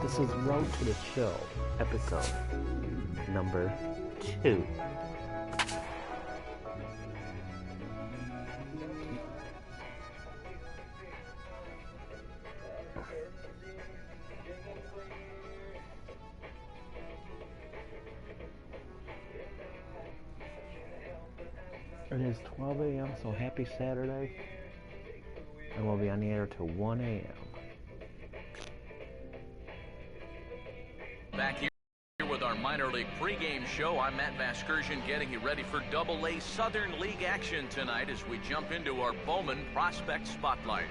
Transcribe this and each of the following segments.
This is Road to the Show, episode number 2. It is 12 a.m., so happy Saturday. And we'll be on the air till 1 a.m. Back here with our minor league pregame show. I'm Matt Vasgersian getting you ready for Double-A Southern League action tonight as we jump into our Bowman Prospect Spotlight.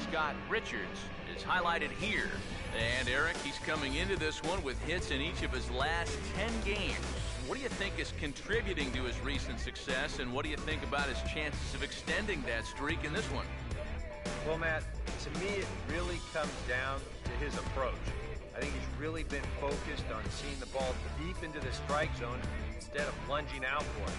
Scott Richards is highlighted here. And Eric, he's coming into this one with hits in each of his last 10 games. What do you think is contributing to his recent success, and what do you think about his chances of extending that streak in this one? Well, Matt, to me it really comes down to his approach. I think he's really been focused on seeing the ball deep into the strike zone instead of lunging out for it.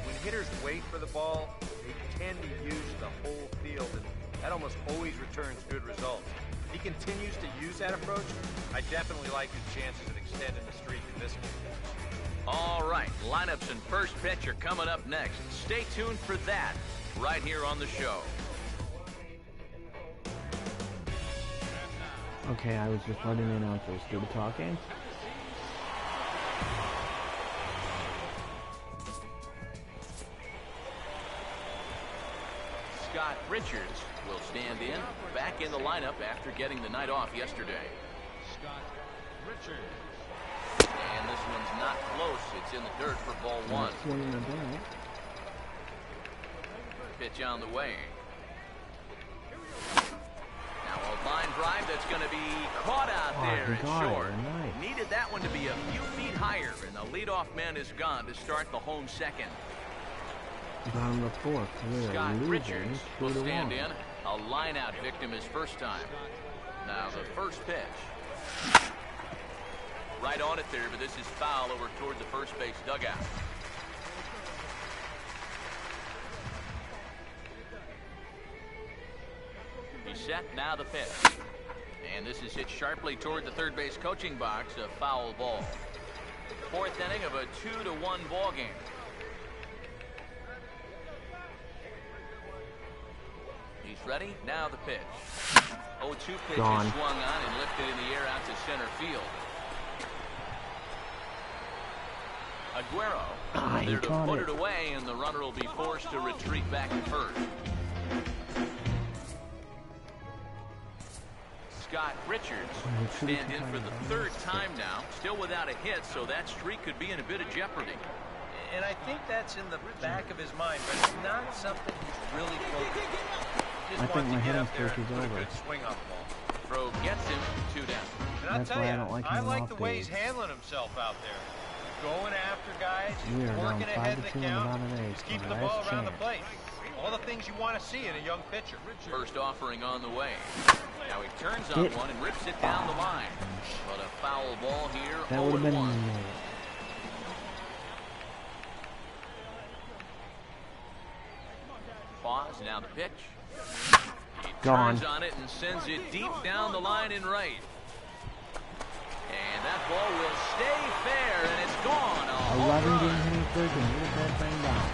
When hitters wait for the ball, they tend to use the whole field, and that almost always returns good results. If he continues to use that approach, I definitely like his chances of extending the streak in this game. All right, lineups and first pitch are coming up next. Stay tuned for that right here on the show. Okay, I was just letting the announcers do the talking. Scott Richards will stand in, back in the lineup after getting the night off yesterday. Scott Richards. And this one's not close. It's in the dirt for ball one. Pitch on the way. Now a line drive that's going to be caught out there. It's short. Nice. Needed that one to be a few feet higher, and the leadoff man is gone to start the home second. Bottom of the fourth. Scott Richards will stand in. A line-out victim his first time. Now the first pitch. Right on it there, but this is foul over toward the first base dugout. He's set, now the pitch. And this is hit sharply toward the third base coaching box, a foul ball. Fourth inning of a 2-1 ball game. He's ready, now the pitch. 0-2 pitch is swung on and lifted in the air out to center field. Aguero there to put it away, and the runner will be forced to retreat back to first. Scott Richards stand in for the third time now, still without a hit, so that streak could be in a bit of jeopardy. And I think that's in the back of his mind, but it's not something he's really focused on. I think my hitting streak is over. Good swing on the ball. Throw gets him 2 down. And I'll tell you, I like the way he's handling himself out there. Going after guys, he's working ahead of the count, he's keeping the ball around the plate. All the things you want to see in a young pitcher. First offering on the way. Now he turns on one and rips it down the line. But a foul ball here, 0-1. Pause, now the pitch. He turns on it and sends it deep down the line and right. And that ball will stay fair, and it's gone. 11 games in the third, and get that thing down.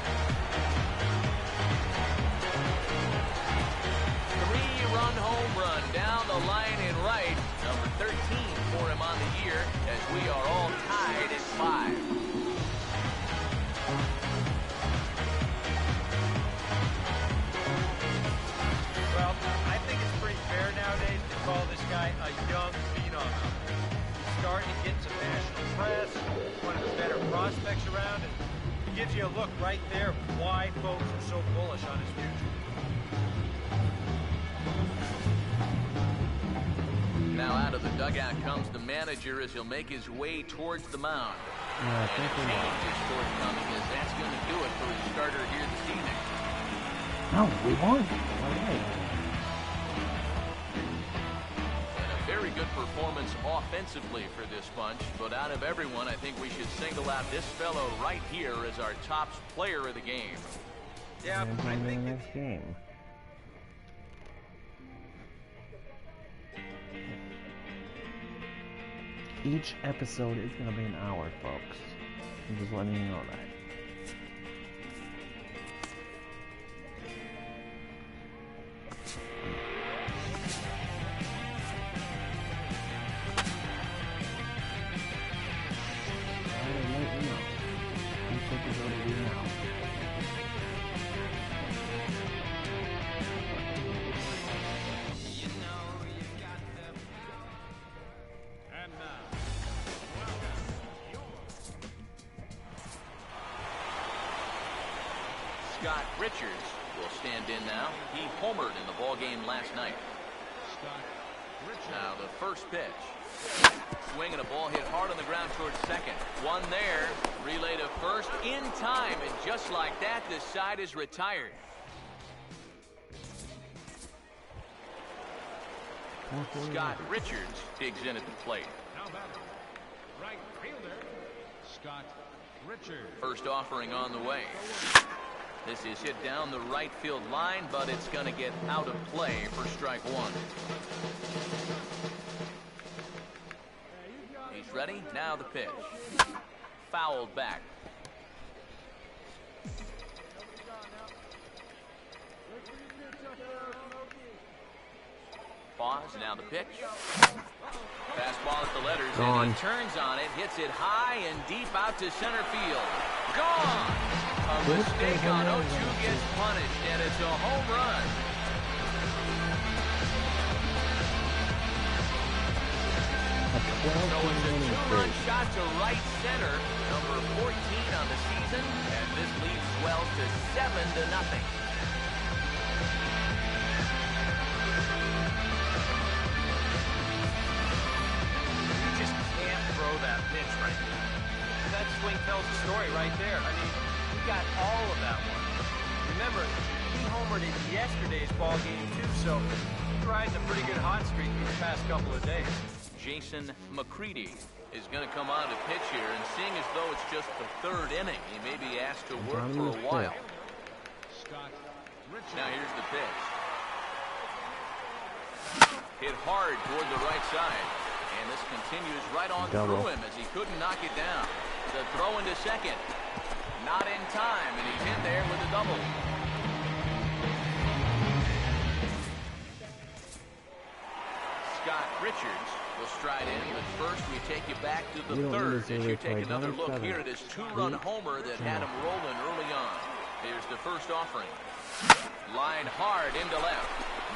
3-run home run down the line and right. Number 13 for him on the year, as we are all tied at 5. Well, I think it's pretty fair nowadays to call this guy a young phenom. Starting to get some national press, one of the better prospects around, and it gives you a look right there of why folks are so bullish on his future. Now out of the dugout comes the manager as he'll make his way towards the mound. Yeah, and a change is forthcoming, as that's going to do it for his starter here this evening. No, we won. All right. Very good performance offensively for this bunch, but out of everyone, I think we should single out this fellow right here as our top player of the game. Yeah, I think the next game. Each episode is going to be an hour, folks. I'm just letting you know that. Scott Richards will stand in now. He homered in the ball game last night. Now the first pitch. Swing and a ball hit hard on the ground towards second. One there. Relay to first in time. And just like that, the side is retired. Scott Richards digs in at the plate. Now batting, right fielder, Scott Richards. First offering on the way. This is hit down the right field line, but it's going to get out of play for strike one. He's ready. Now the pitch. Fouled back. Pause. Now the pitch. Fastball at the letters, and he turns on it, hits it high and deep out to center field. Gone! A mistake on 0-2 gets punished, and it's a home run. So it's a two-run shot to right center, number 14 on the season, and this lead swells to 7-0. That pitch right there. That swing tells the story right there. I mean, he got all of that one. Remember, he homered in yesterday's ball game too, so he's riding a pretty good hot streak these past couple of days. Jason McCready is going to come on to pitch here, and seeing as though it's just the third inning, he may be asked to work for a while. Now here's the pitch. Hit hard toward the right side. And this continues right on through him as he couldn't knock it down. The throw into second. Not in time, and he's in there with a double. Scott Richards will stride in, but first we take you back to the third as you take another look here at his two-run homer that had him rolling early on. Here's the first offering. Line hard into left.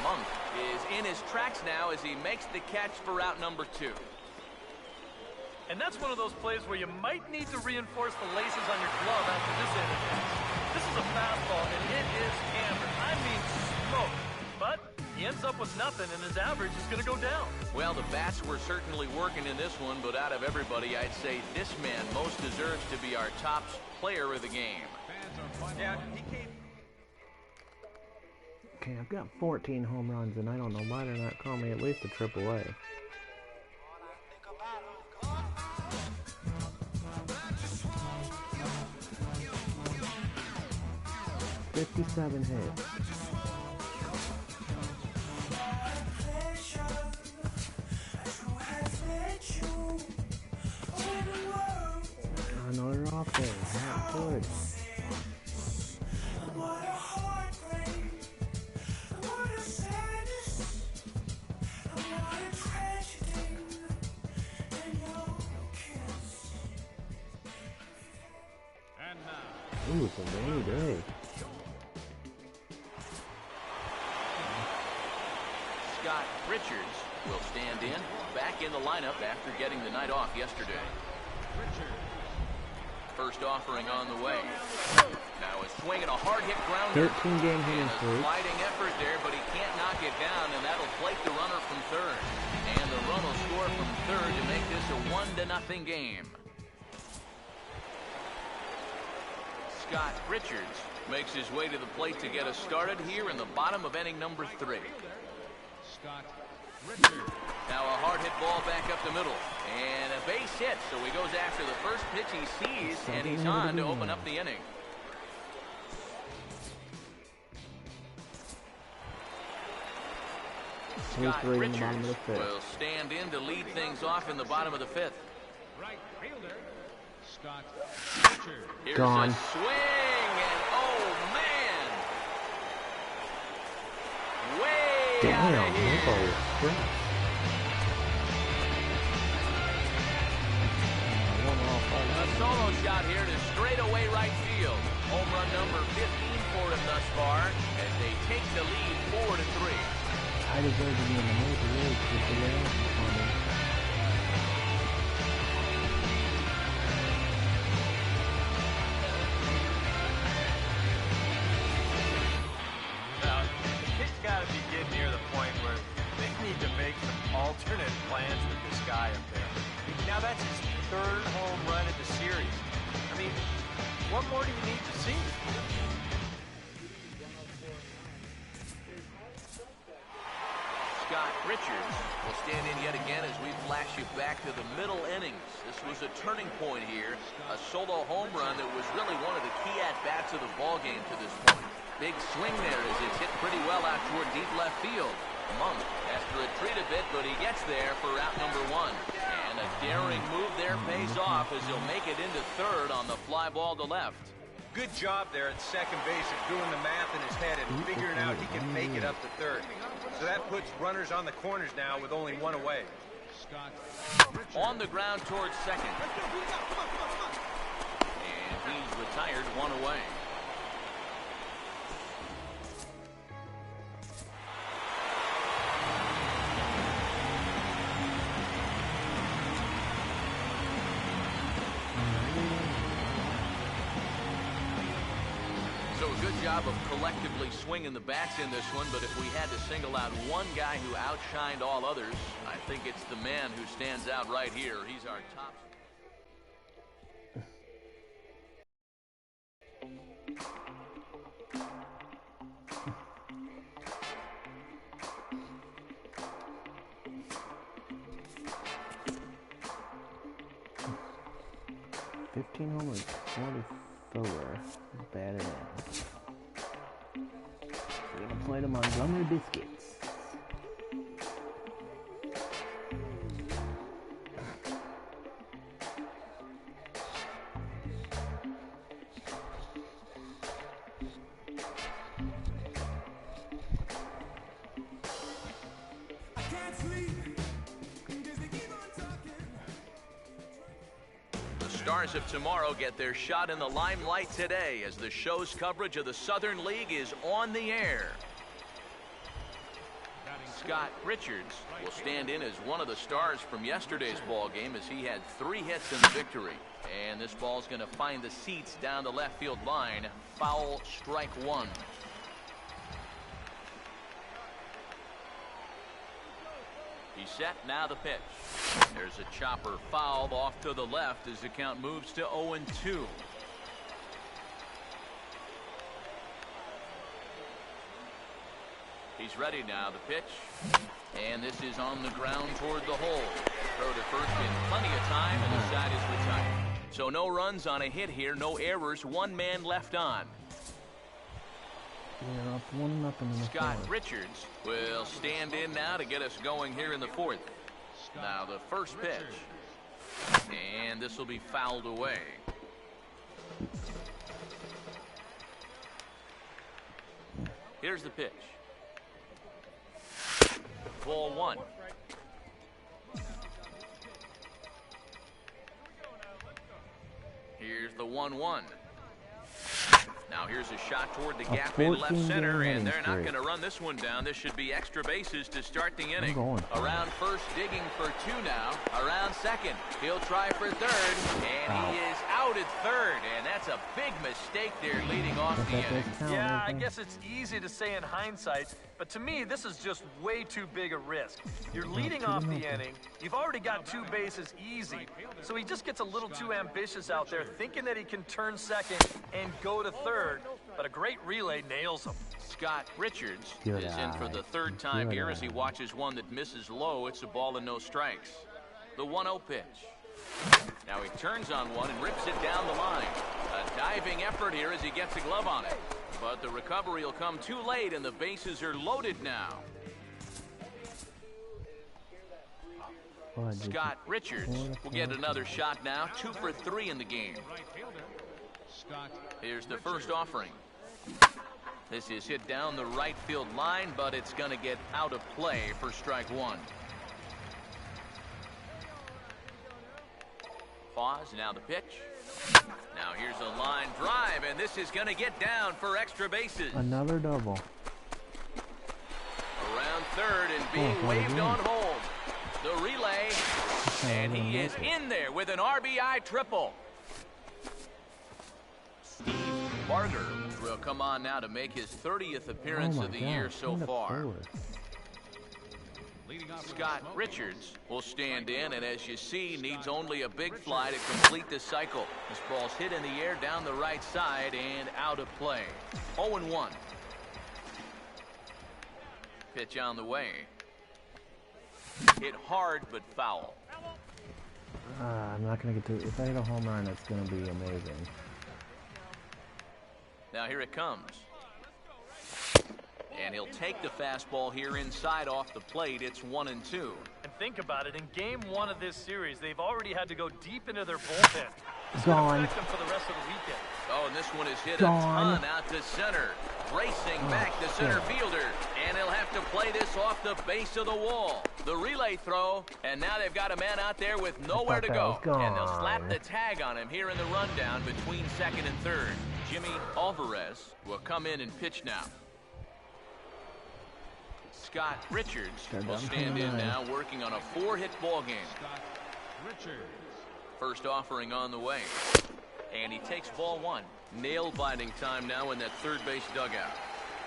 Monk is in his tracks now as he makes the catch for out number 2. And that's one of those plays where you might need to reinforce the laces on your glove after this inning. This is a fastball, and it is hammered. I mean, smoke. But he ends up with nothing, and his average is going to go down. Well, the bats were certainly working in this one, but out of everybody, I'd say this man most deserves to be our top player of the game. Yeah, he came. Okay, I've got 14 home runs, and I don't know why they're not calling me at least a AAA. $57 hits. Another off there, not good. Ooh, it's a rainy day. Scott Richards will stand in, back in the lineup after getting the night off yesterday. First offering on the way. Now a swing and a hard hit grounder. 13-game hitting streak. Sliding effort there, but he can't knock it down, and that'll plate the runner from third. And the run will score from third to make this a 1-0 game. Scott Richards makes his way to the plate to get us started here in the bottom of inning number 3. Scott Richards. Now a hard hit ball back up the middle. And a base hit, so he goes after the first pitch he sees, and he's on to open up the inning. Scott 3-3 in the bottom of the Richards fifth. will stand in to lead things off in the bottom of the fifth. Right fielder, Scott Richards. Here's Gone. a swing, and oh man! Way Damn, out of here. whoa. A solo shot here to straightaway right field. Home run number 15 for him thus far as they take the lead 4-3. I deserve to be in the major leagues with the Rams performance. Now, it's got to be getting near the point where they need to make some alternate plans with this guy up there. Now, that's his third home run of the series. I mean, what more do you need to see? Scott Richards will stand in yet again as we flash you back to the middle innings. This was a turning point here. A solo home run that was really one of the key at-bats of the ballgame to this point. Big swing there as it's hit pretty well out toward deep left field. Monk has to retreat a bit, but he gets there for out number 1. And a daring move there pays off as he'll make it into third on the fly ball to left. Good job there at second base of doing the math in his head and figuring out he can make it up to third. So that puts runners on the corners now with only one away. Scott Richards. On the ground towards second. And he's retired, one away. So a good job of collectively swinging the bats in this one, but if we had to single out one guy who outshined all others, I think it's the man who stands out right here. He's our top. homers, 44 batted in. We're gonna play the Montgomery Biscuits. Stars of tomorrow get their shot in the limelight today as the show's coverage of the Southern League is on the air. Scott Richards will stand in as one of the stars from yesterday's ball game as he had 3 hits in the victory. And this ball's going to find the seats down the left field line. Foul, strike 1. He's set, now the pitch. There's a chopper fouled off to the left as the count moves to 0-2. He's ready now, the pitch. And this is on the ground toward the hole. Throw to first in plenty of time, and the side is retired. So no runs on a hit here, no errors, 1 man left on. We're up 1-0 in the Scott fourth. Richards will stand in now to get us going here in the 4th. Now the first pitch. And this will be fouled away. Here's the pitch. Ball 1. Here's the 1-1. Now here's a shot toward the gap in left center, and they're not going to run this one down. This should be extra bases to start the inning. Around first, digging for 2 now. Around second, he'll try for third, and he is out at third, and that's a big mistake there leading off the inning. Yeah, I guess it's easy to say in hindsight, but to me, this is just way too big a risk. You're leading off the inning. You've already got 2 bases easy, so he just gets a little too ambitious out there, thinking that he can turn second and go to third, but a great relay nails him. Scott Richards is in for the 3rd time here as he watches one that misses low. It's a ball and no strikes. The 1-0 pitch. Now he turns on one and rips it down the line. A diving effort here as he gets a glove on it. But the recovery will come too late, and the bases are loaded now. Scott Richards will get another shot now. 2 for 3 in the game. Right fielder, Scott. Here's the first offering. This is hit down the right field line, but it's going to get out of play for strike one. Pause, now the pitch. Now here's a line drive, and this is going to get down for extra bases. Another double. Around third and being waved on home. The relay, and he is in there with an RBI triple. Steve Barger will come on now to make his 30th appearance of the year so far. Scott Richards will stand in, and as you see, needs only a big fly to complete the cycle. This ball's hit in the air down the right side and out of play. 0-1. Pitch on the way. Hit hard but foul. I'm not going to get to... If I hit a home run, it's going to be amazing. Now here it comes. And he'll take the fastball here inside off the plate. It's 1-2. And think about it. In game 1 of this series, they've already had to go deep into their bullpen. It's Gone. going to affect them for the rest of the weekend. Oh, and this one is hit Gone. a ton out to center. Racing back the center fielder. And he'll have to play this off the base of the wall. The relay throw. And now they've got a man out there with nowhere to go. And they'll slap the tag on him here in the rundown between second and third. Jimmy Alvarez will come in and pitch now. Scott Richards will stand in now, working on a 4-hit ball game. Scott Richards. First offering on the way. And he takes ball 1. Nail-biting time now in that third base dugout.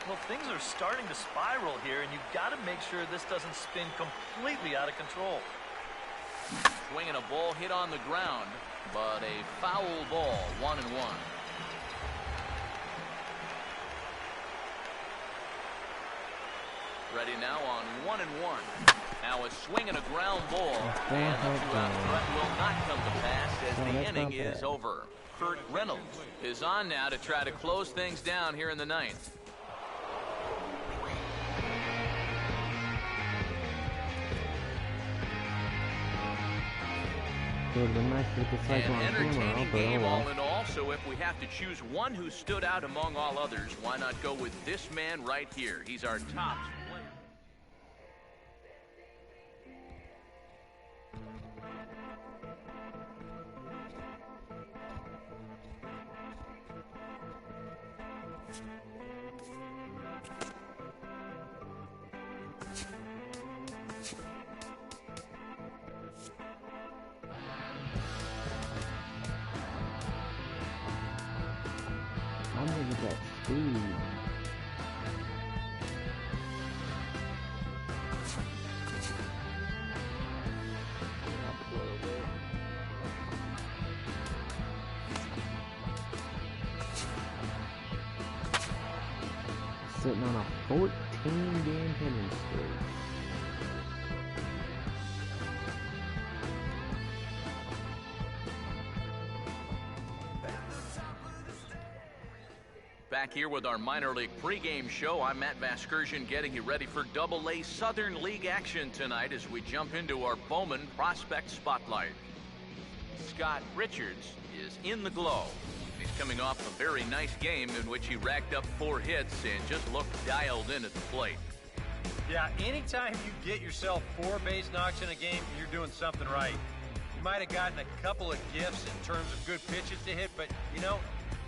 Well, things are starting to spiral here, and you've got to make sure this doesn't spin completely out of control. Swinging a ball hit on the ground, but a foul ball, 1-1. Ready now on 1-1. Now a swing and a ground ball. And the two-out threat will not come to pass as the inning is over. Kurt Reynolds is on now to try to close things down here in the ninth. An entertaining game all in all, so if we have to choose one who stood out among all others, why not go with this man right here? He's our top player. I'm going to get speed. Sitting on a 14-game hitting streak. Back here with our minor league pregame show, I'm Matt Vasgersian getting you ready for Double-A Southern League action tonight as we jump into our Bowman Prospect Spotlight. Scott Richards is in the glow. He's coming off a very nice game in which he racked up 4 hits and just looked dialed in at the plate. Yeah, anytime you get yourself 4 base knocks in a game, you're doing something right. You might have gotten a couple of gifts in terms of good pitches to hit, but, you know,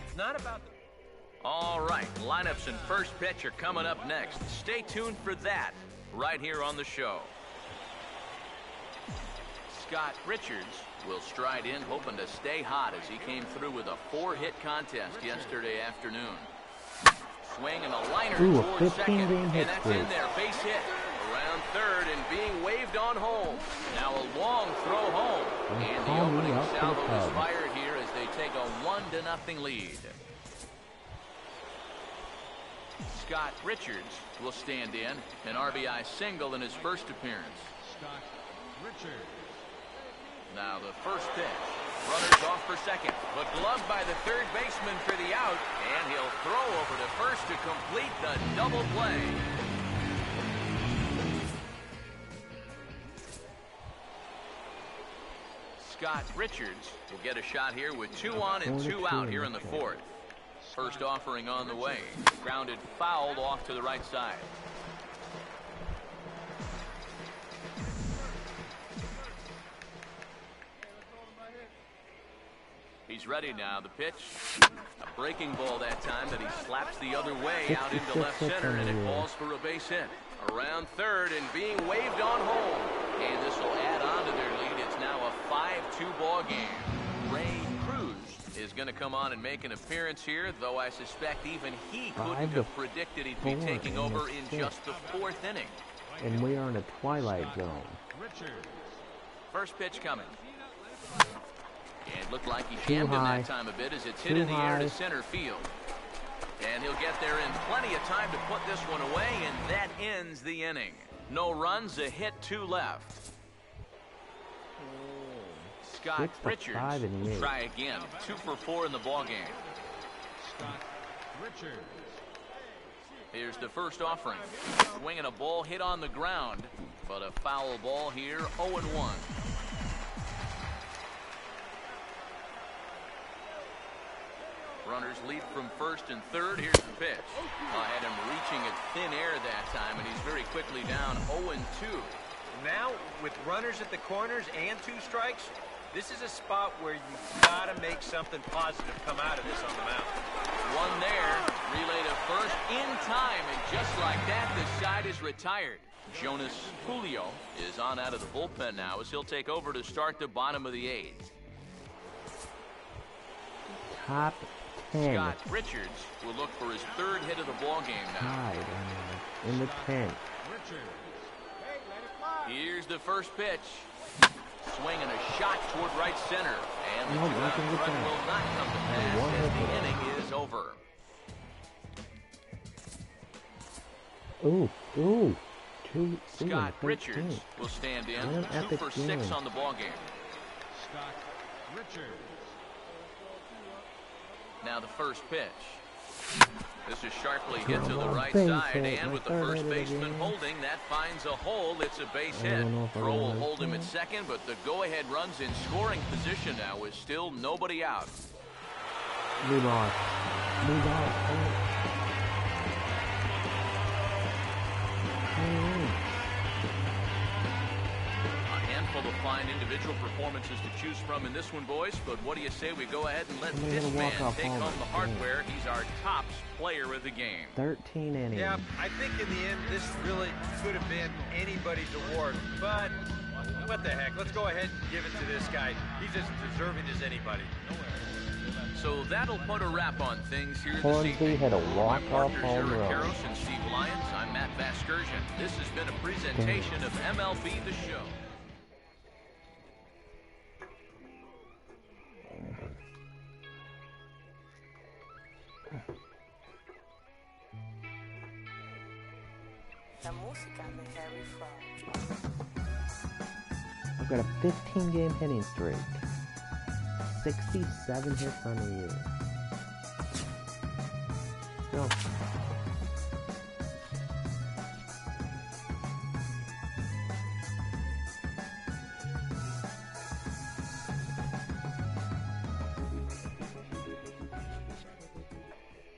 it's not about the... All right, lineups and first pitch are coming up next. Stay tuned for that right here on the show. Scott Richards will stride in, hoping to stay hot as he came through with a 4-hit contest yesterday afternoon. Swing and a liner towards second, and that's in there, base hit. Around third and being waved on home. Now a long throw home, and the opening salvo is fired here as they take a 1-0 lead. Scott Richards will stand in, an RBI single in his first appearance. Scott Richards. Now the first pitch. Runners off for second, but gloved by the third baseman for the out, and he'll throw over to first to complete the double play. Scott Richards will get a shot here with 2 on and 2 out here in the 4th. First offering on the way. Grounded fouled off to the right side. He's ready now. The pitch. A breaking ball that time that he slaps the other way out into left center, and it falls for a base hit. Around third and being waved on home. And this will add on to their lead. It's now a 5-2 ball game. Ray Cruz is going to come on and make an appearance here, though I suspect even he couldn't have predicted he'd be taking over in just the 4th inning. And we are in a twilight zone. First pitch coming. And it looked like he jammed him that time a bit as it's hit in the air to center field. And he'll get there in plenty of time to put this one away, and that ends the inning. No runs, a hit, 2 left. Scott Richards will try again. 2 for 4 in the ballgame. Scott Richards. Here's the first offering. Swinging a ball hit on the ground, but a foul ball here, 0-1. Runners lead from first and third. Here's the pitch. I had him reaching at thin air that time, and he's very quickly down 0-2. Now, with runners at the corners and 2 strikes, this is a spot where you've got to make something positive come out of this on the mound. One there. Relay to first in time, and just like that, the side is retired. Jonas Julio is on out of the bullpen now as he'll take over to start the bottom of the 8th. Top 10. Scott Richards will look for his 3rd hit of the ballgame now. In the 10th. Here's the first pitch. Swinging a shot toward right center. And the 2-out run will not come to pass as the inning is over. Ooh. Scott Richards will stand in. 2 for 6 on the ballgame. Scott Richards. Now the first pitch. This is sharply hit to the right side, and with the first baseman holding, that finds a hole. It's a base hit. Throw will hold him at second, but the go-ahead runs in scoring position now with still nobody out. Move on. Full of fine individual performances to choose from in this one, boys, but what do you say we go ahead and let this man take home the hardware? He's our top player of the game. 13 innings. Yeah, I think in the end this really could have been anybody's award, but what the heck, let's go ahead and give it to this guy. He's as deserving as anybody. So that'll put a wrap on things here this Hornsby evening. had a walk-off For home run. Karros and Steve Lyons, I'm Matt Vasgersian. This has been a presentation of MLB The Show. I've got a 15-game hitting streak. 67 hits on the year. Still.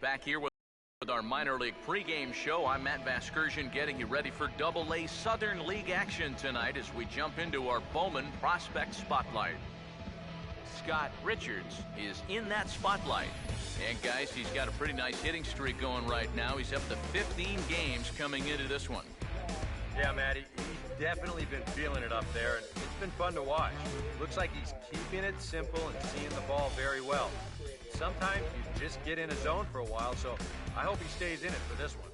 Back here with our minor league pregame show. I'm Matt Vasgersian getting you ready for Double-A Southern League action tonight as we jump into our Bowman Prospect Spotlight. Scott Richards is in that spotlight. And guys, he's got a pretty nice hitting streak going right now. He's up to 15 games coming into this one. Yeah, Matt, he's definitely been feeling it up there, and it's been fun to watch. Looks like he's keeping it simple and seeing the ball very well. Sometimes you just get in a zone for a while, so I hope he stays in it for this one.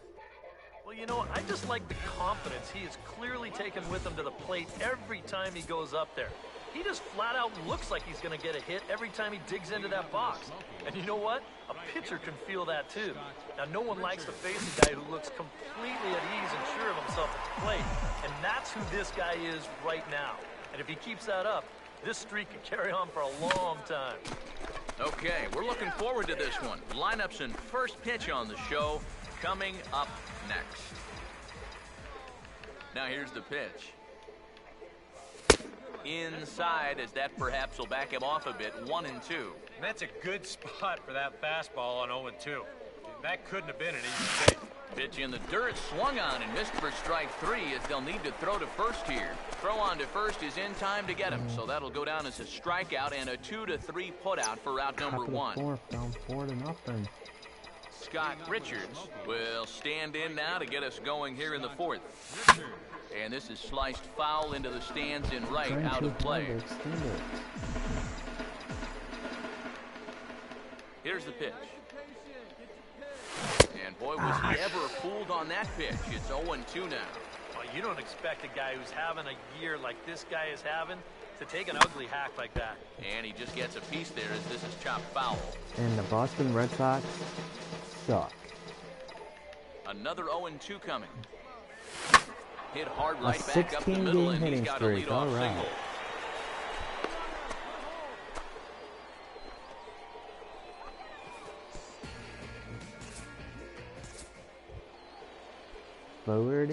Well, you know, I just like the confidence he is clearly taken with him to the plate every time he goes up there. He just flat out looks like he's going to get a hit every time he digs into that box. And you know what? A pitcher can feel that too. Now, no one likes to face a guy who looks completely at ease and sure of himself at the plate. And that's who this guy is right now. And if he keeps that up, this streak could carry on for a long time. Okay, we're looking forward to this one. Lineups and first pitch on the show coming up next. Now here's the pitch. inside, as that perhaps will back him off a bit. 1-2. And that's a good spot for that fastball on 0-2. That couldn't have been an easy take. Pitch in the dirt, swung on and missed for strike 3, as they'll need to throw to first here. Throw on to first is in time to get him, so that'll go down as a strikeout and a 2-3 putout for out number 1. Fourth, down 4-0. Scott Richards will stand in now to get us going here in the 4th. And this is sliced foul into the stands in right, out of play. Here's the pitch. And boy, was he ever fooled on that pitch. It's 0-2 now. Well, you don't expect a guy who's having a year like this guy is having to take an ugly hack like that. And he just gets a piece there as this is chopped foul. And the Boston Red Sox suck. Another 0-2 coming. Hit hard right back up the 16-game middle, and he's hitting got a streak. leadoff All right. single.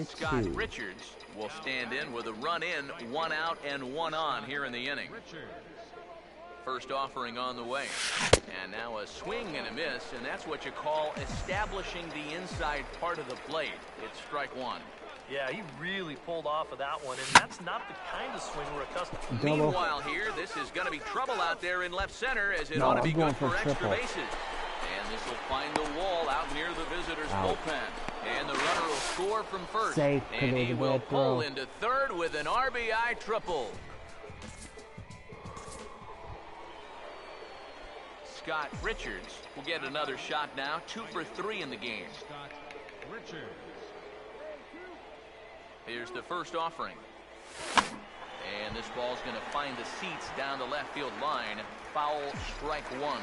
Scott Richards will stand in with a run in, 1 out and 1 on here in the inning. First offering on the way. And now a swing and a miss, and that's what you call establishing the inside part of the plate. It's strike 1. Yeah, he really pulled off of that one, and that's not the kind of swing we're accustomed to. Meanwhile here, this is going to be trouble out there in left center, as it ought to be good for extra bases. And this will find the wall out near the visitors' bullpen. And the runner will score from first. Safe, and he will pull into third with an RBI triple. Scott Richards will get another shot now, 2 for 3 in the game. Scott Richards. Here's the first offering. And this ball's going to find the seats down the left field line. Foul, strike 1.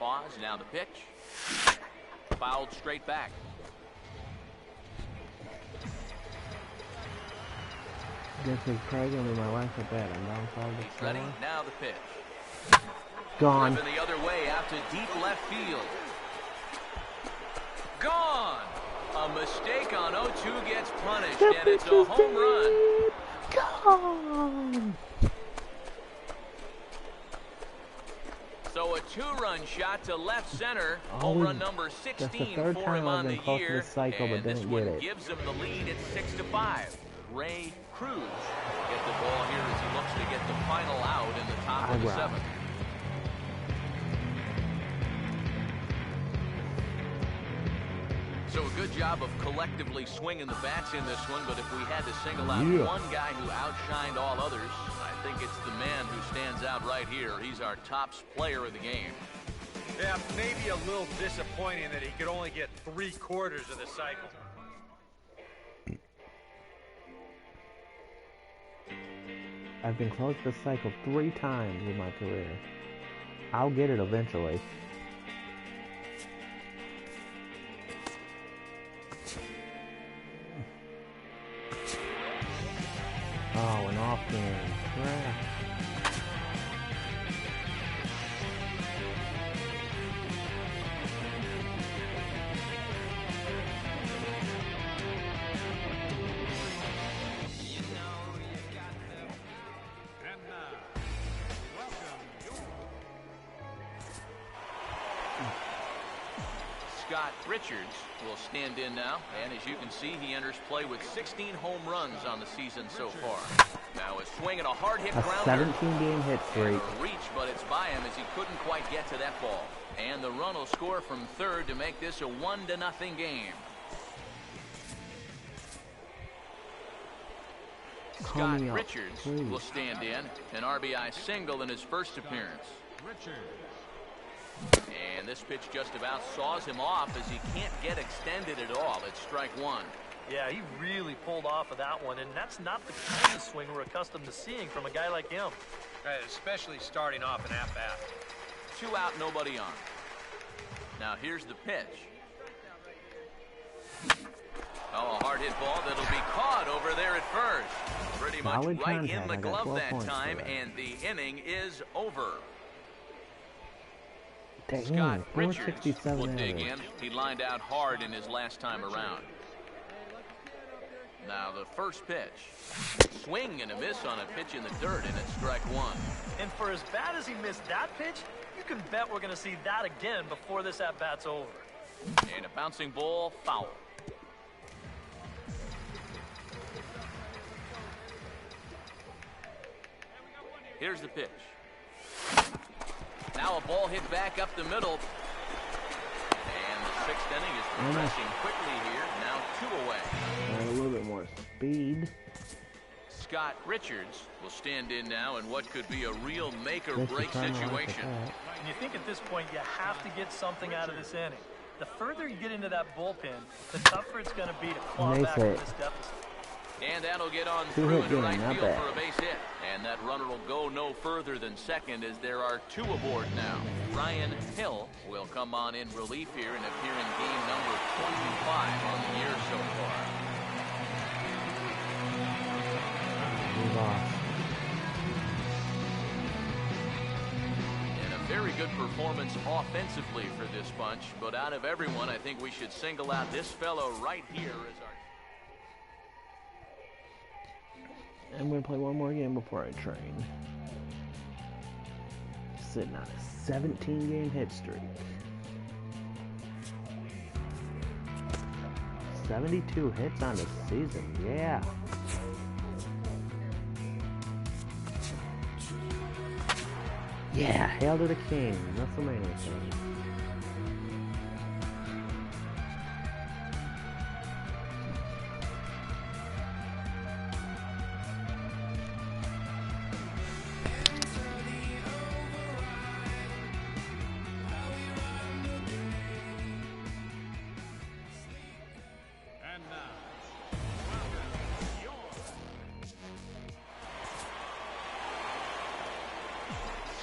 Pause, now the pitch. Fouled straight back. This is probably going to be my last at bat. I'm down 5 He's ready, now the pitch. Gone. Driven the other way out to deep left field. Gone! A mistake on 0-2 gets punished, and it's a home run. Gone! So a 2-run shot to left center. Home run number 16 for him on the year. And this one gives him the lead at 6-5. Ray Cruz get the ball here as he looks to get the final out in the top of the 7th. So a good job of collectively swinging the bats in this one, but if we had to single out one guy who outshined all others, I think it's the man who stands out right here. He's our top player of the game. Yeah, maybe a little disappointing that he could only get 3/4 of the cycle. I've been close to the cycle 3 times in my career. I'll get it eventually. Oh, an off-game trash. Scott Richards will stand in now, and as you can see, he enters play with 16 home runs on the season so far. Now a swing and a hard hit grounder. 17-game hit streak. A reach, but it's by him as he couldn't quite get to that ball. And the run will score from third to make this a 1-0 game. Scott Richards will stand in, an RBI single in his first appearance. And this pitch just about saws him off as he can't get extended at all. It's strike 1. Yeah, he really pulled off of that one, and that's not the kind of swing we're accustomed to seeing from a guy like him. Especially starting off an at-bat. 2 out, nobody on. Now here's the pitch. Oh, a hard hit ball that'll be caught over there at first. Pretty much right in the glove that time, and the inning is over. Dang, Scott Richards will dig in. He lined out hard in his last time around. Now the first pitch. Swing and a miss on a pitch in the dirt, and it's strike one. And for as bad as he missed that pitch, you can bet we're going to see that again before this at-bat's over. And a bouncing ball, foul. Here's the pitch. Now a ball hit back up the middle. And the sixth inning is progressing quickly here. Now 2 away. A little bit more speed. Scott Richards will stand in now in what could be a real make-or-break situation. And you think at this point you have to get something out of this inning. The further you get into that bullpen, the tougher it's going to be to claw back from this deficit. And that'll get on through into right field for a base hit. And that runner will go no further than second as there are 2 aboard now. Ryan Hill will come on in relief here and appear in game number 25 on the year so far. And a very good performance offensively for this bunch. But out of everyone, I think we should single out this fellow right here as our... I'm going to play one more game before I train. Sitting on a 17-game hit streak. 72 hits on the season, yeah. Yeah, hail to the king, WrestleMania king.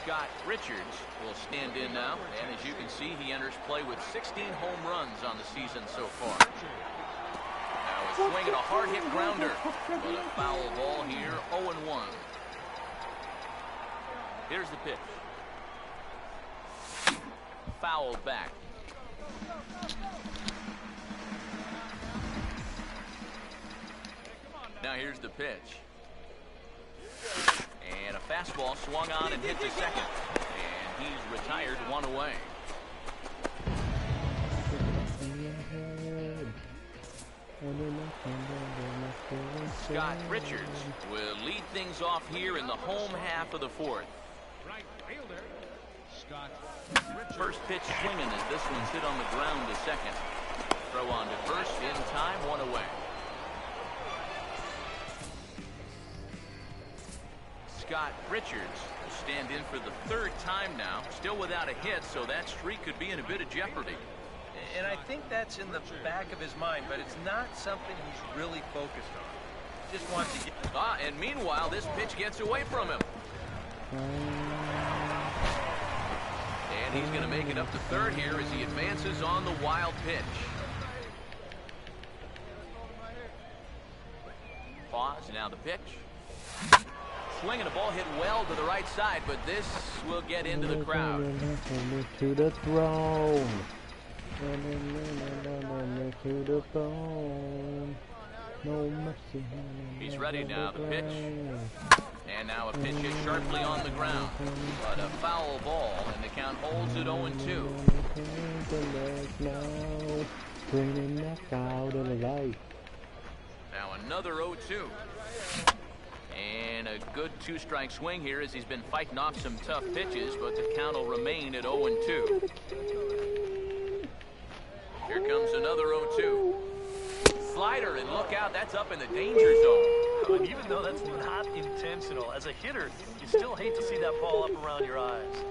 Scott Richards will stand in now, and as you can see, he enters play with 16 home runs on the season so far. Now a swing and a hard-hit grounder, but a foul ball here, 0-1. Here's the pitch. Fouled back. Now here's the pitch. And a fastball swung on and hit to second. And he's retired 1 away. Scott Richards will lead things off here in the home half of the fourth. First pitch swinging as this one's hit on the ground to second. Throw on to first in time, 1 away. Scott Richards will stand in for the 3rd time now, still without a hit, so that streak could be in a bit of jeopardy. And I think that's in the back of his mind, but it's not something he's really focused on. Just wants to get... And meanwhile, this pitch gets away from him. And he's going to make it up to 3rd here as he advances on the wild pitch. Pause, now the pitch. Swinging a ball hit well to the right side, but this will get into the crowd. To the throne. To the throne. No mercy. He's ready now, the pitch. And now a pitch hit sharply on the ground. But a foul ball, and the count holds at 0-2. Now another 0-2. And a good 2-strike swing here as he's been fighting off some tough pitches, but the count will remain at 0-2. Here comes another 0-2. Slider, and look out, that's up in the danger zone. And even though that's not intentional, as a hitter, you still hate to see that ball up around your eyes.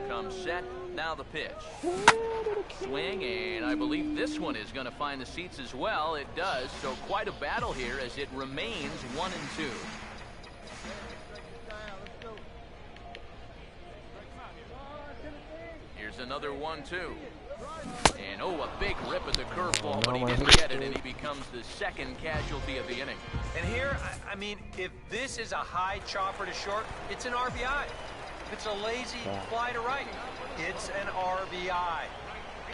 Comes set, now the pitch. Swing, and I believe this one is going to find the seats as well. It does, so quite a battle here as it remains 1-2. Here's another 1-2. And oh, a big rip at the curveball, but he didn't get it, and he becomes the 2nd casualty of the inning. And here, I mean, if this is a high chopper to short, it's an RBI. If it's a lazy fly to right, it's an RBI.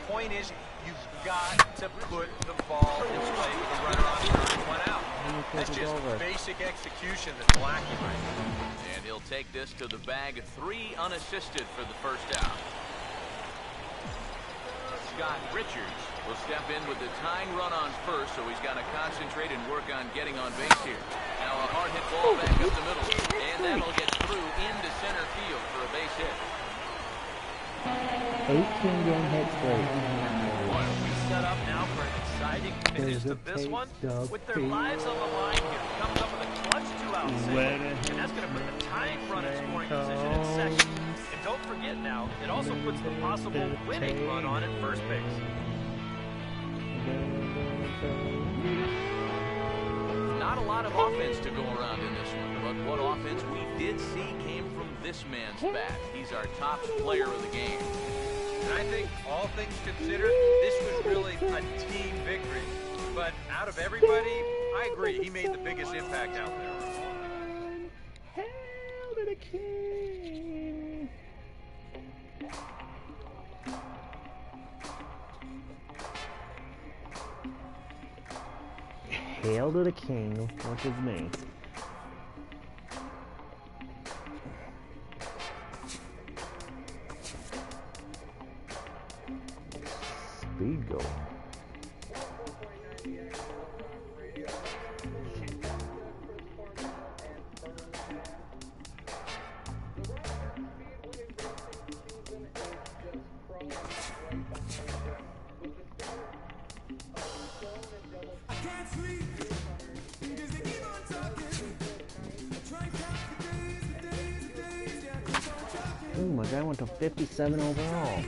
Point is, you've got to put the ball in play with a runner on third and 1 out. That's Take it just over. basic execution that's lacking right now. And he'll take this to the bag. 3 unassisted for the first down. Scott Richards will step in with the tying run on first, so he's got to concentrate and work on getting on base here. Now a hard hit ball back up the middle, and that'll get through into center field for a base hit. 18 game hit streak. Boy, we set up now for an exciting finish to this one. With their lives on the line here, comes up with a clutch 2-out single, and that's going to put the tying run in scoring position in second. And don't forget now, it also puts the possible winning run on at first base. Not a lot of offense to go around in this one, but what offense we did see came from this man's bat. He's our top player of the game. And I think, all things considered, this was really a team victory. But out of everybody, I agree, he made the biggest impact out there. Hail to the king! Hail to the king, which is me. Speed goal. Ooh, my guy went to 57 overall.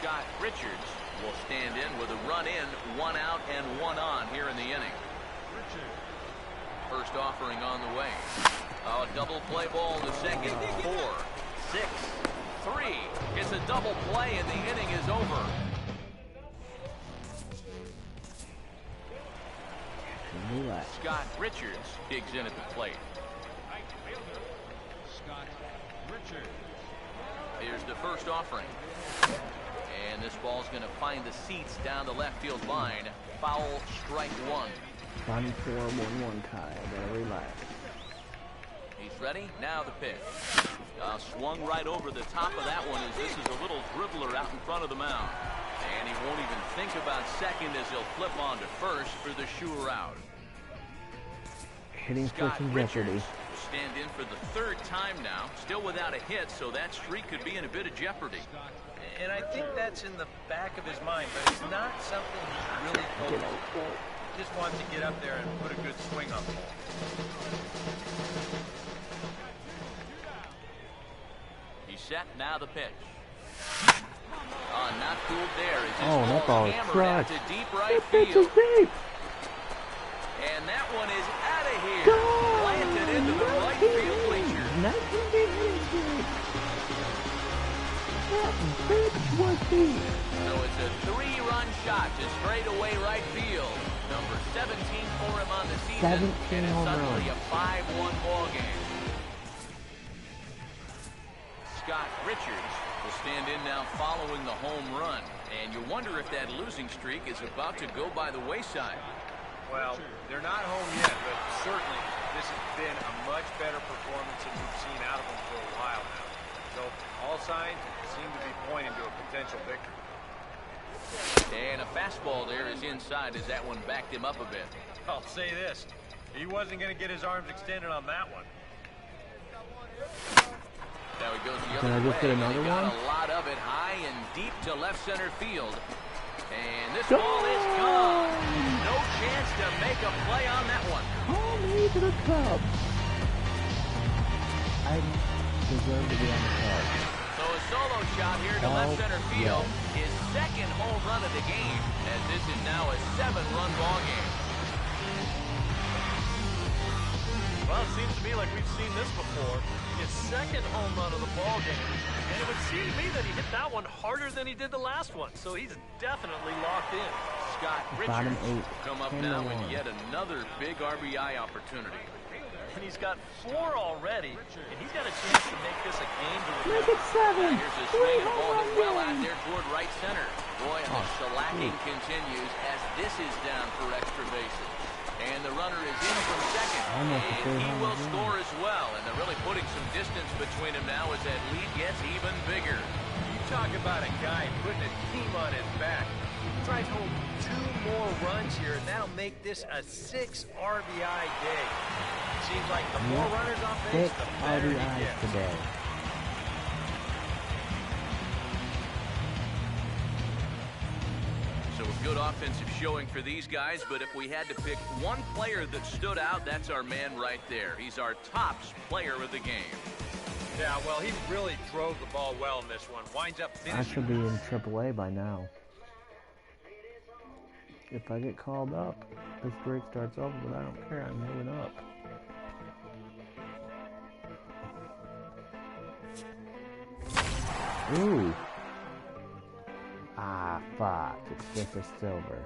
Scott Richards will stand in with a run in, 1 out and 1 on here in the inning. First offering on the way. A double play ball to second. 4, 6, 3. It's a double play and the inning is over. Scott Richards digs in at the plate. Scott Richards. Here's the first offering. And this ball's going to find the seats down the left field line. Foul, strike 1. Bottom 4, 1-1 tie. Gotta relax. He's ready. Now the pitch. Swung right over the top of that one as this is a little dribbler out in front of the mound. And he won't even think about second as he'll flip on to first for the sure out. Hitting for Scott some Richards jeopardy. will stand in for the 3rd time now. Still without a hit, so that streak could be in a bit of jeopardy. And I think that's in the back of his mind, but it's not something he's really focused on. He just wants to get up there and put a good swing on the ball. He's set. Now the pitch. Not fooled there. As Oh, that ball is hammered out crushed. to deep right That pitch is field. deep! And that one is out of here. Go! Planted into the right field bleachers. 19 game hitting streak! That bitch was deep! So it's a 3-run shot to straightaway right field. Number 17 for him on the season. 17 and it's home suddenly runs. a 5-1 ball game. Scott Richards will stand in now following the home run. And you wonder if that losing streak is about to go by the wayside. Well, they're not home yet, but certainly this has been a much better performance than we've seen out of them for a while now. So all signs seem to be pointing to a potential victory. And a fastball there is inside as that one backed him up a bit. I'll say this, he wasn't going to get his arms extended on that one. Now he goes the Can other I just way, get and another he got one? a lot of it high and deep to left center field. And this ball is gone. No chance to make a play on that one. Call me to the Cubs! I deserve to be on the Cubs. So a solo shot here to left center field. His 2nd home run of the game, as this is now a 7-run ball game. Well, it seems to me like we've seen this before. His 2nd home run of the ball game. And it would seem to me that he hit that one harder than he did the last one. So he's definitely locked in. Scott Bottom Richards 8. come up 10 to now 1. with yet another big RBI opportunity. And he's got 4 already, and he's got a chance to make this a game to Make remember. it 7. Here's a swing and a ball hit well out game. there toward right center. Boy, and the shellacking continues as this is down for extra bases. And the runner is in from second. Almost a And third he home will run. score as well. And they're really putting some distance between them now as that lead gets even bigger. You talk about a guy putting a team on his back. Drives home 2 more runs here, and that'll make this a 6 RBI day. Seems like the more runners on base, 6 the better he RBIs gets. today. So a good offensive showing for these guys, but if we had to pick one player that stood out, that's our man right there. He's our tops player of the game. Yeah, well, he really drove the ball well in this one. Winds up I finishing. should be in AAA by now. If I get called up, this break starts over, but I don't care. I'm moving up. Ooh. Ah, fuck. It's just a silver.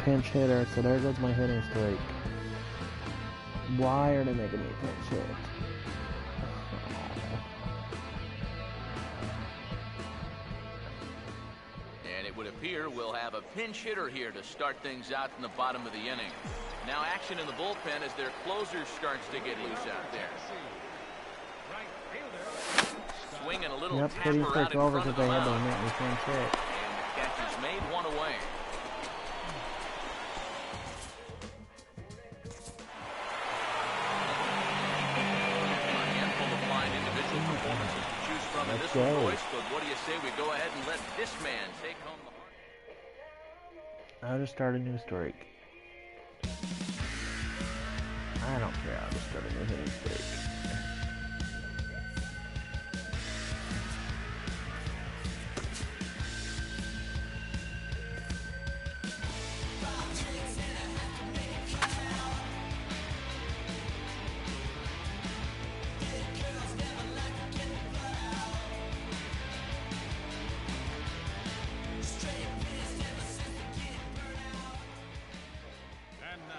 Pinch hitter, so there goes my hitting streak. Why are they making me pinch hit? And it would appear we'll have a pinch hitter here to start things out in the bottom of the inning. Now action in the bullpen as their closer starts to get loose out there. Swing and a little Yep, tapper hitting out streak in over front of because the they had to mound. make me pinch hit. And the catch is made, 1 away. A handful of fine individual performances to choose from in Let's this one, go. boys. But what do you say we go ahead and let this man take home the heart? I'll just start a new streak. I don't care. I'll just start a new hitting streak. And now,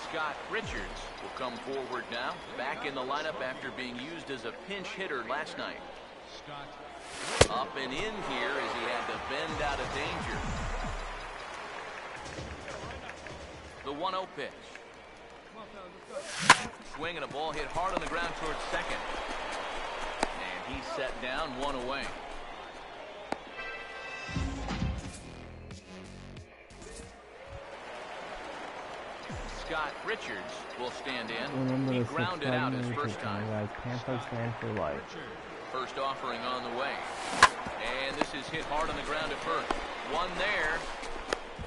Scott Richards will come forward now, back in the lineup after being used as a pinch hitter last night. Scott. Up and in here as he had to bend out of danger. The 1-0 pitch. Swing and a ball hit hard on the ground towards second. And he's set down, 1 away. Scott Richards will stand in. Remember He the grounded 6 out his minutes first time. guys. Panthers fan for life. First offering on the way. And this is hit hard on the ground at first. One there.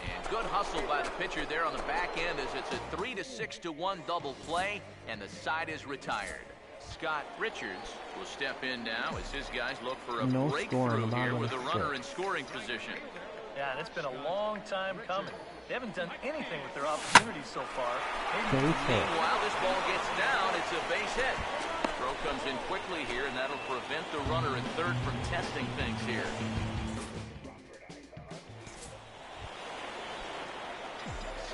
And good hustle by the pitcher there on the back end as it's a 3-6-1 double play, and the side is retired. Scott Richards will step in now as his guys look for a No scoring, breakthrough the here bottom with a of runner 6. in scoring position. Yeah, and it's been a long time coming. They haven't done anything with their opportunities so far. Maybe Base hit. Meanwhile, this ball gets down. It's a base hit. Throw comes in quickly here, and that'll prevent the runner at third from testing things here.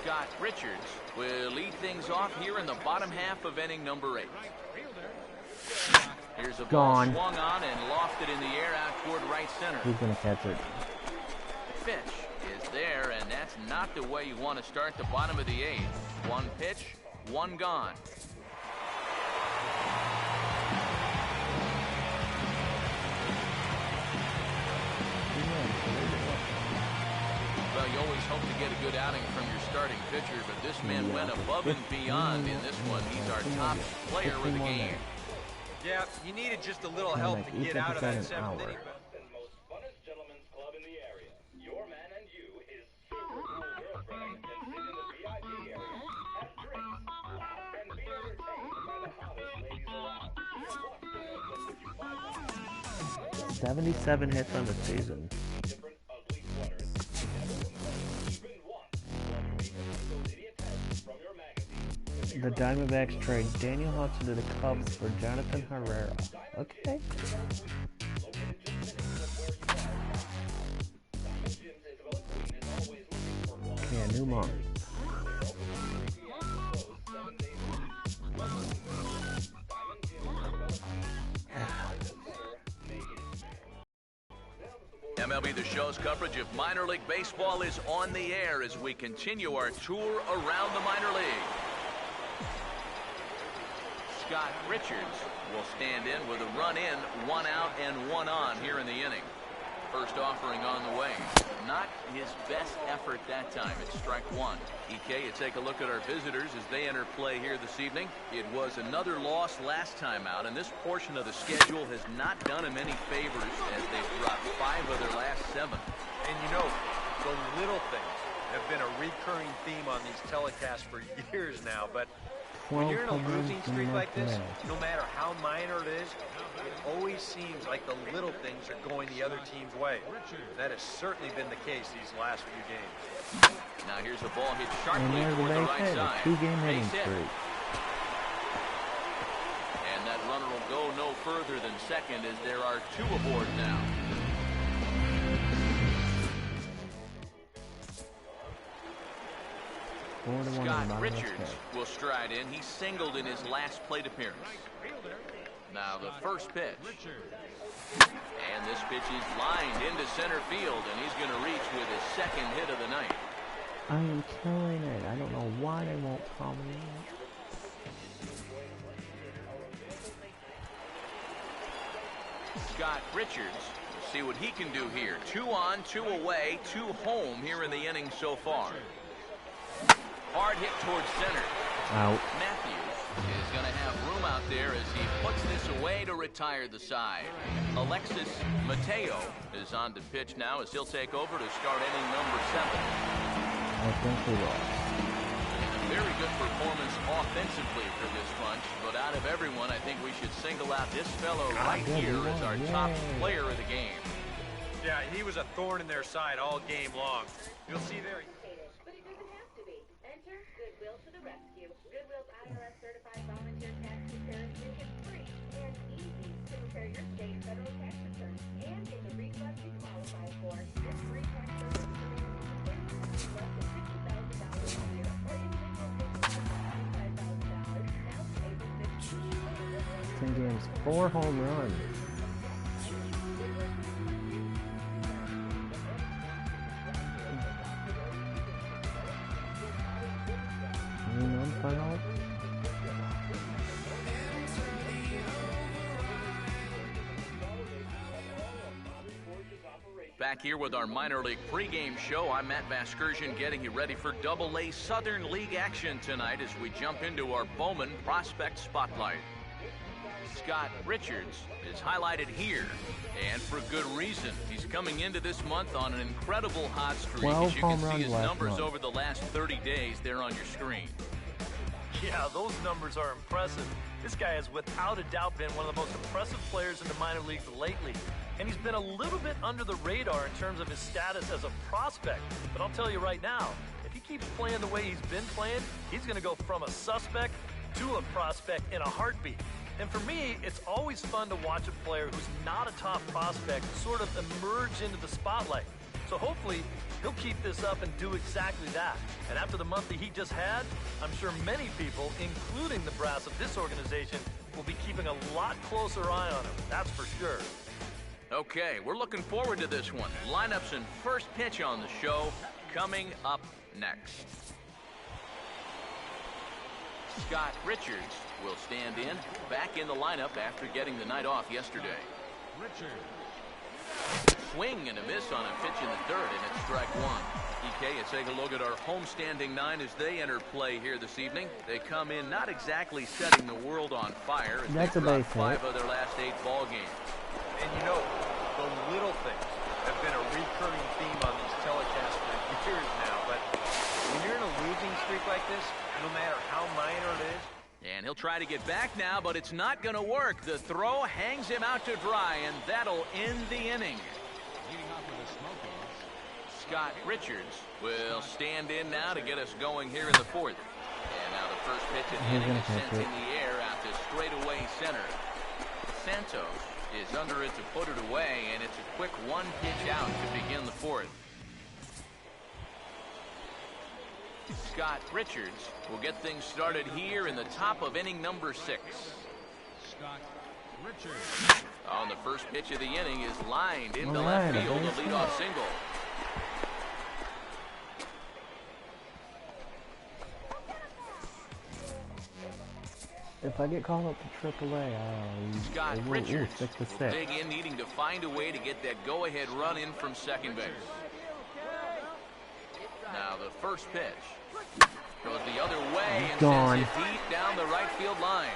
Scott Richards will lead things off here in the bottom half of inning number 8. Here's a ball Gone. swung on and lofted in the air out toward right center. Who's gonna catch it? Pitch is there, and that's not the way you want to start the bottom of the 8th. 1 pitch, 1 gone. Well, you always hope to get a good outing from your starting pitcher, but this man went above and beyond in this one. He's our top player of the game. Yeah, you needed just a little help to get out of that 7th inning. Most funnest gentlemen's club in the area. Your man and you is super cool girlfriend and sit in the VIP area. Have drinks, laugh, and be entertained by the hottest ladies around. What's the name? Would you find that? 77 hits on the season. The Diamondbacks trade Daniel Hudson to the Cubs for Jonathan Herrera. Okay. Okay, a new month. MLB The Show's coverage of minor league baseball is on the air as we continue our tour around the minor league. Scott Richards will stand in with a run in, 1 out and 1 on here in the inning. First offering on the way. Not his best effort that time. It's strike 1. EK, you take a look at our visitors as they enter play here this evening. It was another loss last time out, and this portion of the schedule has not done him any favors as they've dropped 5 of their last 7. And you know, the little things have been a recurring theme on these telecasts for years now, but when you're in a losing streak like this, no matter how minor it is, it always seems like the little things are going the other team's way. That has certainly been the case these last few games. Now here's a ball hit sharply And toward the there's right a side. 2-game hitting Base hit. streak. And that runner will go no further than second as there are 2 aboard now. Scott Richards will stride in. He singled in his last plate appearance. Now the first pitch. And this pitch is lined into center field, and he's going to reach with his second hit of the night. I am killing it. I don't know why they won't call me out. Scott Richards, we'll see what he can do here. 2 on, 2 away, 2 home here in the inning so far. Hard hit towards center. Out. Matthews is going to have room out there as he puts this away to retire the side. Alexis Mateo is on to pitch now as he'll take over to start inning number 7. I think he will. A very good performance offensively for this bunch, but out of everyone, I think we should single out this fellow right here as our top player of the game. Yeah, he was a thorn in their side all game long. You'll see there. But it doesn't have to be. Enter Goodwill to the rescue. Goodwill's IRS certified volunteer tax comparison is free and easy to prepare your state and federal tax returns. And it's a refund you qualify for. This free tax service is less than $50,000 a year or individual business $25,000. Now pay for 10 games, 4 home runs. Back here with our minor league pregame show, I'm Matt Vasgersian getting you ready for Double-A Southern League action tonight as we jump into our Bowman Prospect Spotlight. Scott Richards is highlighted here, and for good reason. He's coming into this month on an incredible hot streak. As you can see his numbers over the last 30 days there on your screen. Yeah, those numbers are impressive. This guy has without a doubt been one of the most impressive players in the minor leagues lately. And he's been a little bit under the radar in terms of his status as a prospect. But I'll tell you right now, if he keeps playing the way he's been playing, he's going to go from a suspect to a prospect in a heartbeat. And for me, it's always fun to watch a player who's not a top prospect sort of emerge into the spotlight. So hopefully, he'll keep this up and do exactly that. And after the month that he just had, I'm sure many people, including the brass of this organization, will be keeping a lot closer eye on him. That's for sure. Okay, we're looking forward to this one. Lineups and first pitch on the show coming up next. Scott Richards will stand in, back in the lineup after getting the night off yesterday. Swing and a miss on a pitch in the dirt, and it's strike 1. EK, you take a look at our homestanding 9 as they enter play here this evening. They come in not exactly setting the world on fire as they dropped 5 of their last 8 ball games. And you know, the little things have been a recurring theme on these telecasts for years now, but when you're in a losing streak like this, no matter how minor it is, and he'll try to get back now, but it's not going to work. The throw hangs him out to dry, and that'll end the inning. Leading off with the Smokies. Scott Richards will stand in now to get us going here in the fourth. And now the first pitch of the inning is sent in the air out to straightaway center. Santos is under it to put it away, and it's a quick one pitch out to begin the fourth. Scott Richards will get things started here in the top of inning number 6. Scott Richards. On the first pitch of the inning is lined into All left right, field, a base leadoff hit. single. If I get called up to AAA, Scott ooh, Richards 6-6. will dig in, needing to find a way to get that go-ahead run in from second base. Now the first pitch goes the other way and Gone. sends it deep down the right field line.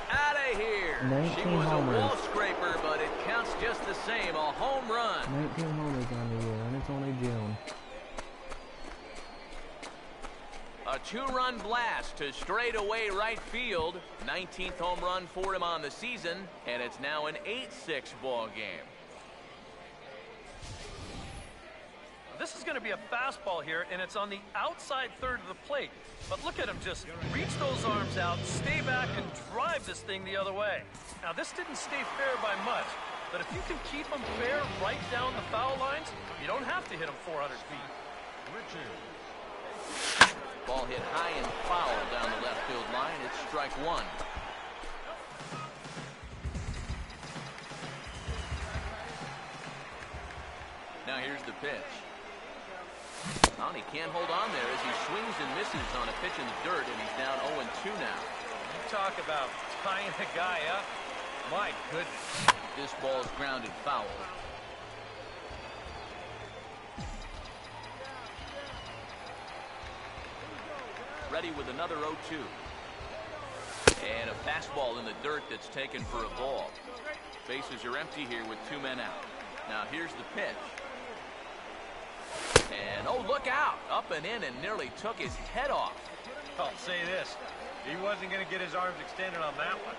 Out of here. 19 She was a homers. wall scraper, but it counts just the same. A home run. 19 homers on the year, and it's only June. A 2-run blast to straightaway right field. 19th home run for him on the season, and it's now an 8-6 ball game. This is going to be a fastball here, and it's on the outside third of the plate. But look at him just reach those arms out, stay back, and drive this thing the other way. Now, this didn't stay fair by much, but if you can keep them fair right down the foul lines, you don't have to hit them 400 feet. Richards. Ball hit high and foul down the left field line. It's strike one. Now here's the pitch. Oh, and he can't hold on there as he swings and misses on a pitch in the dirt, and he's down 0-2 now. You talk about tying the guy up. My goodness. This ball's grounded foul. Ready with another 0-2. And a fastball in the dirt that's taken for a ball. Bases are empty here with 2 men out. Now here's the pitch. And, oh, look out. Up and in and nearly took his head off. I'll say this. He wasn't going to get his arms extended on that one.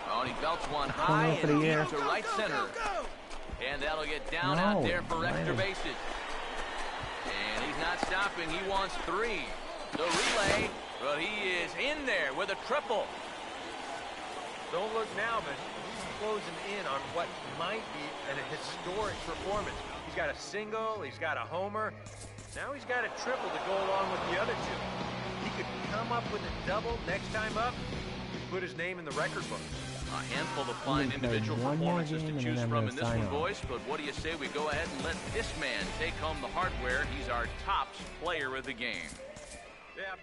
Oh, and he belts one high for the and air. deep to right center. And that'll get down No, out there for extra man. bases. And he's not stopping. He wants 3. The relay, but he is in there with a triple. Don't look now, but he's closing in on what might be an historic performance. He's got a single, he's got a homer. Now he's got a triple to go along with the other 2. He could come up with a double next time up and put his name in the record book. A handful of fine We're gonna play individual one more performances to game and choose then I'm from gonna in this sign one, off. boys. But what do you say we go ahead and let this man take home the hardware? He's our tops player of the game. Yeah.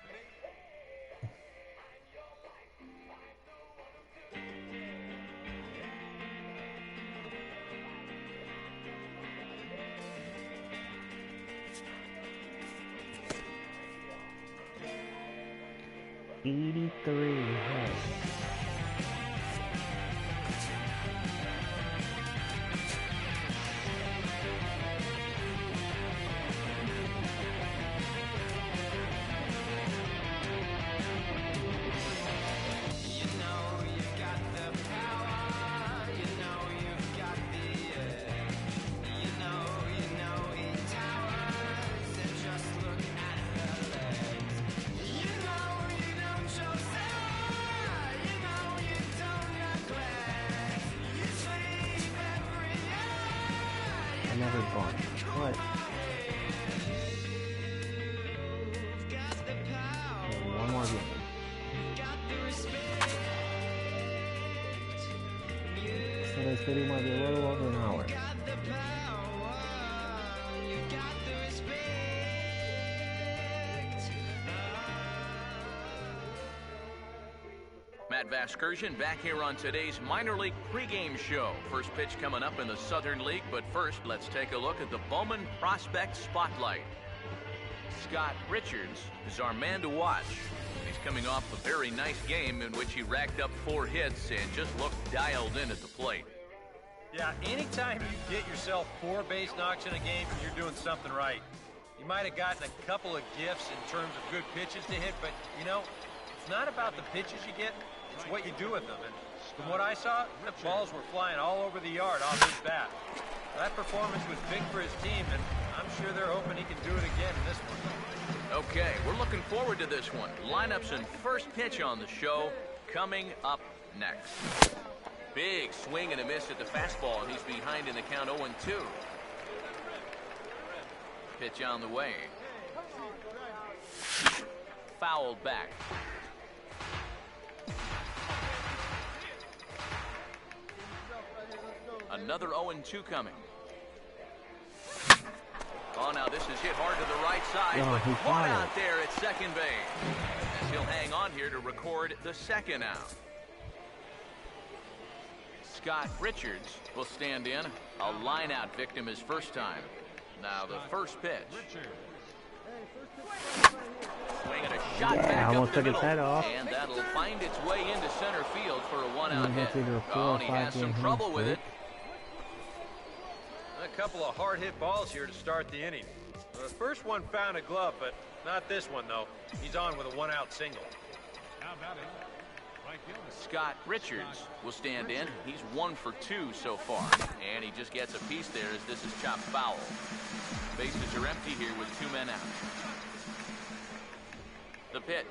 Another bunch. What? One more game. So this video might be a little over an hour. Matt Vasgersian back here on today's minor league pregame show. First pitch coming up in the Southern League, but first let's take a look at the Bowman Prospect Spotlight. Scott Richards is our man to watch. He's coming off a very nice game in which he racked up 4 hits and just looked dialed in at the plate. Yeah, anytime you get yourself 4 base knocks in a game, you're doing something right. He might have gotten a couple of gifts in terms of good pitches to hit, but, you know, it's not about the pitches you get, it's what you do with them. And from what I saw, the balls were flying all over the yard off his bat. That performance was big for his team, and I'm sure they're hoping he can do it again in this one. Okay, we're looking forward to this one. Lineups and first pitch on the show coming up next. Big swing and a miss at the fastball, and he's behind in the count 0-2. Pitch on the way. Fouled back. Another 0-2 coming. Oh, now this is hit hard to the right side. Oh, One out there at second base. As he'll hang on here to record the second out. Scott Richards will stand in. A line-out victim his first time. Now the first pitch. Swing and a shot back almost up the took his middle. head off. And that'll find its way into center field for a one-out hit. That's either a 4 Oh, or and he 5 has some game trouble win with it. streak. A couple of hard-hit balls here to start the inning. The first one found a glove, but not this one, though. He's on with a one-out single. Now batting, right fielder. Scott Richards will stand in. He's 1 for 2 so far. And he just gets a piece there as this is chopped foul. Bases are empty here with 2 men out. The pitch.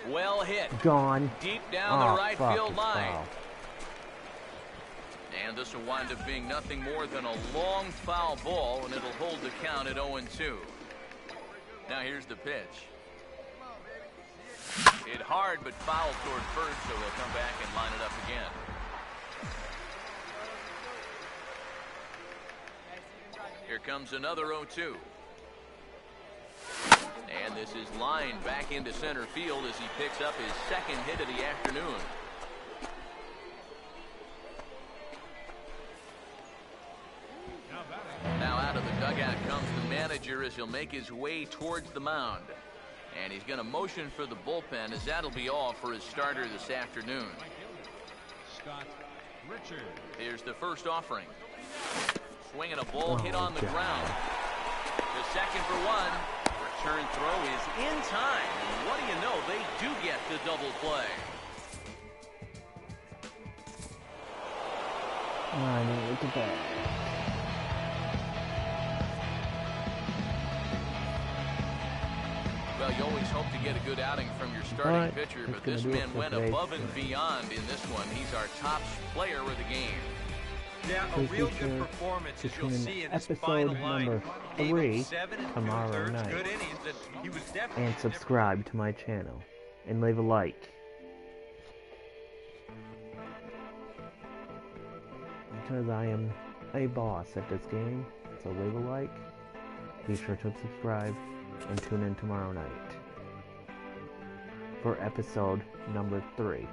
Well hit. Gone. Deep down Oh, the right fuck, field it's line. foul. And this will wind up being nothing more than a long foul ball, and it'll hold the count at 0-2. Now here's the pitch. Hit hard, but fouled toward first, so he'll come back and line it up again. Here comes another 0-2. And this is lined back into center field as he picks up his second hit of the afternoon. Now batting, Now out of the dugout comes the manager as he'll make his way towards the mound. And he's going to motion for the bullpen as that'll be all for his starter this afternoon. right fielder. Scott Richards. Here's the first offering. Swinging a ball hit on the God. ground. The second for one. Return throw is in time. And what do you know? They do get the double play. I mean, look at that. Well, you always hope to get a good outing from your starting Alright, pitcher, that's but gonna this do it man for went today's above and show. beyond in this one. He's our top player of the game. Yeah, a Please real be good sure performance to as you'll tune in see in this episode final line. number Gave him 3 7 tomorrow 2/3 night. good innings, and he was definitely And subscribe to my channel. And leave a like. Because I am a boss at this game. So leave a like. Be sure to subscribe. And tune in tomorrow night. For episode number 3.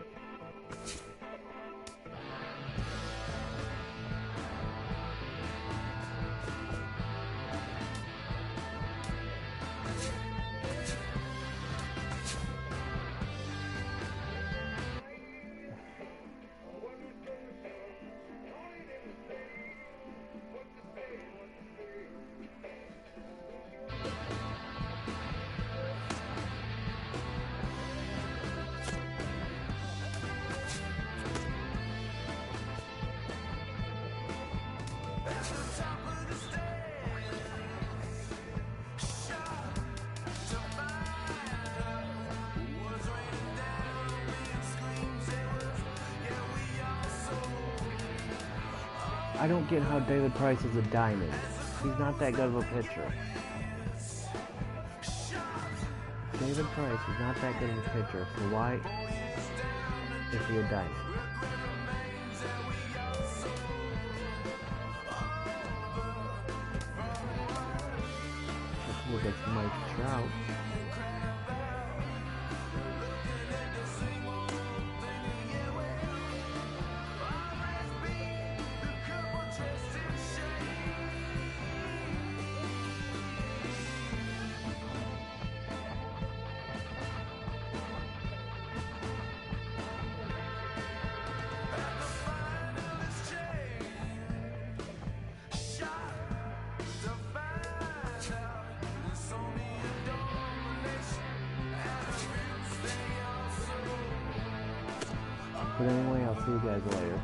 I don't get how David Price is a diamond. He's not that good of a pitcher. David Price is not that good of a pitcher, so why is he a diamond? Let's look at Mike Trout. But anyway, I'll see you guys later.